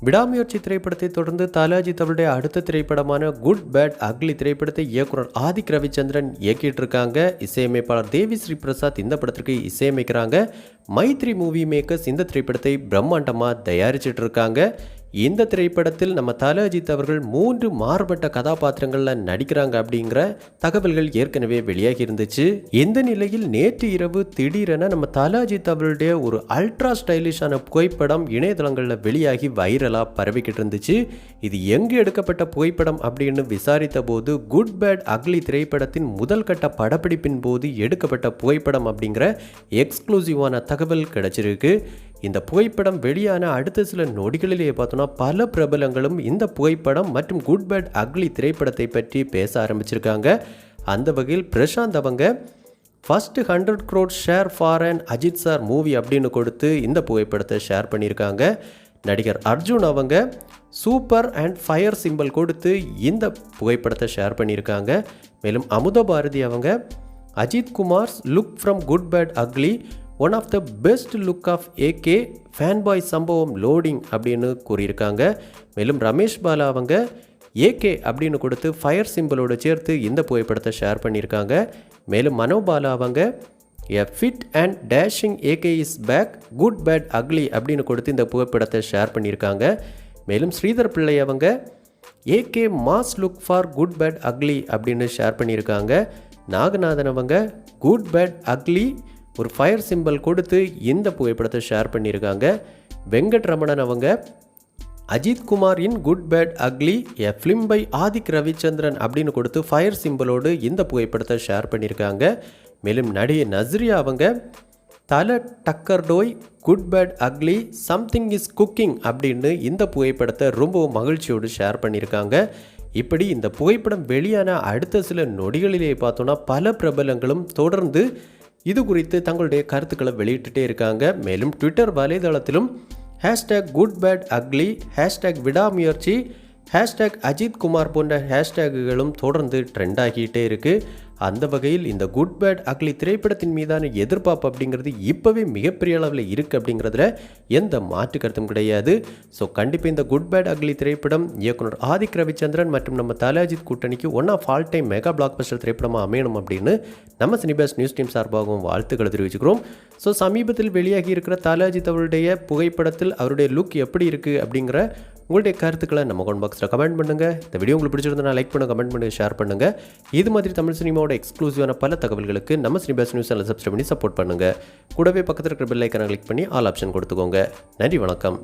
விடாமுயற்சி திரைப்படத்தை தொடர்ந்து தல அஜித் அவருடைய அடுத்த திரைப்படமான குட் பேட் அக்லி திரைப்படத்தை இயக்குனர் ஆதிக் ரவிச்சந்திரன் இயக்கிட்டு இருக்காங்க. இசையமைப்பாளர் தேவி ஸ்ரீ பிரசாத் இந்த படத்திற்கு இசையமைக்கிறாங்க. மைத்ரி மூவி மேக்கர்ஸ் இந்த திரைப்படத்தை பிரம்மாண்டமாக தயாரிச்சிட்டு இருக்காங்க. இந்த திரைப்படத்தில் நம்ம தல அஜித் அவர்கள் 3 மாறுபட்ட கதாபாத்திரங்களில் நடிக்கிறாங்க அப்படிங்கிற தகவல்கள் ஏற்கனவே வெளியாகி இருந்துச்சு. இந்த நிலையில் நேற்று இரவு திடீரென நம்ம தல அஜித் அவர்களுடைய ஒரு அல்ட்ரா ஸ்டைலிஷான புகைப்படம் இணையதளங்களில் வெளியாகி வைரலாக பரவிக்கிட்டு இருந்துச்சு. இது எங்கு எடுக்கப்பட்ட புகைப்படம் அப்படின்னு விசாரித்த போது குட் பேட் அக்லி திரைப்படத்தின் முதல் கட்ட படப்பிடிப்பின் போது எடுக்கப்பட்ட புகைப்படம் அப்படிங்கிற எக்ஸ்க்ளூசிவான தகவல் கிடைச்சிருக்கு. இந்த புகைப்படம் வெளியான அடுத்த சில நொடிகளிலேயே பார்த்தோன்னா பல பிரபலங்களும் இந்த புகைப்படம் மற்றும் குட் பேட் அக்லி திரைப்படத்தை பற்றி பேச ஆரம்பிச்சிருக்காங்க. அந்த வகையில் பிரசாந்த் அவங்க first 100 crore share for and Ajith sir movie அப்படின்னு கொடுத்து இந்த புகைப்படத்தை ஷேர் பண்ணியிருக்காங்க. நடிகர் அர்ஜுன் அவங்க சூப்பர் அண்ட் ஃபயர் சிம்பிள் கொடுத்து இந்த புகைப்படத்தை ஷேர் பண்ணியிருக்காங்க. மேலும் அமுத பாரதி அவங்க Ajith Kumar's look from Good bad Ugly one of the best look of AK fanboy சம்பவம் லோடிங் அப்படின்னு கூறியிருக்காங்க. மேலும் ரமேஷ் பாலா அவங்க ஏகே அப்படின்னு கொடுத்து ஃபயர் சிம்பிளோடு சேர்த்து இந்த புகைப்படத்தை ஷேர் பண்ணியிருக்காங்க. மேலும் மனோபாலா அவங்க a fit and dashing AK is back Good bad ugly அப்படின்னு கொடுத்து இந்த புகைப்படத்தை ஷேர் பண்ணியிருக்காங்க. மேலும் ஸ்ரீதர் பிள்ளை அவங்க AK mass look for good bad ugly அப்படின்னு ஷேர் பண்ணியிருக்காங்க. நாகநாதன் அவங்க குட் பேட் அக்லி ஒரு ஃபயர் சிம்பிள் கொடுத்து இந்த புகைப்படத்தை ஷேர் பண்ணியிருக்காங்க. வெங்கட் ரமணன் அவங்க Ajith Kumar in good bad ugly a film by Adhik Ravichandran அப்படின்னு கொடுத்து ஃபயர் சிம்பிளோடு இந்த புகைப்படத்தை ஷேர் பண்ணியிருக்காங்க. மேலும் நடிகை நஸ்ரியா அவங்க தல டக்கர்டோய் Good bad Ugly something is cooking அப்படின்னு இந்த புகைப்படத்தை ரொம்ப மகிழ்ச்சியோடு ஷேர் பண்ணியிருக்காங்க. இப்படி இந்த புகைப்படம் வெளியான அடுத்த சில நொடிகளிலே பார்த்தோன்னா பல பிரபலங்களும் தொடர்ந்து இது குறித்து தங்களுடைய கருத்துக்களை வெளியிட்டுட்டே இருக்காங்க. மேலும் ட்விட்டர் வலைதளத்திலும் hashtag Good bad Ugly, hashtag Vidaamuyarchi, hashtag Ajith Kumar போன்ற ஹேஷ்டேக்குகளும் தொடர்ந்து ட்ரெண்ட் ஆகிட்டே இருக்குது. அந்த வகையில் இந்த குட் பேட் அக்லி திரைப்படத்தின் மீதான எதிர்பார்ப்பு அப்படிங்கிறது இப்போவே மிகப்பெரிய அளவில் இருக்குது அப்படிங்கிறதுல எந்த மாற்று கருத்தும் கிடையாது. ஸோ கண்டிப்பாக இந்த குட் பேட் அக்லி திரைப்படம் இயக்குனர் ஆதிக் ரவிச்சந்திரன் மற்றும் நம்ம தல அஜித் கூட்டணிக்கு one of all time mega blockbuster திரைப்படமாக அமையணும் அப்படின்னு நம்ம சினிபாஸ் நியூஸ் டீம் சார்பாகவும் வாழ்த்துக்களை தெரிவிச்சுக்கிறோம். ஸோ சமீபத்தில் வெளியாகி இருக்கிற தல அஜித் அவருடைய புகைப்படத்தில் அவருடைய லுக் எப்படி இருக்குது அப்படிங்கிற உங்களுடைய கருத்துக்களை நம்ம கமெண்ட் பாக்ஸில் கமெண்ட் பண்ணுங்கள். இந்த வீடியோ உங்களுக்கு பிடிச்சிருந்தா லைக் பண்ணுங்கள், கமெண்ட் பண்ணுங்கள், ஷேர் பண்ணுங்கள். இது மாதிரி தமிழ் சினிமாவோட எக்ஸ்க்ளூசிவான பல தகவல்களுக்கு நம்ம சினிபாஸ் நியூஸ் சேனலை சப்ஸ்கிரைப் பண்ணி சப்போர்ட் பண்ணுங்கள். கூடவே பக்கத்தில் இருக்கிற பெல் ஐக்கானை கிளிக் பண்ணி ஆல் ஆப்ஷன் கொடுத்துக்கோங்க. நன்றி, வணக்கம்.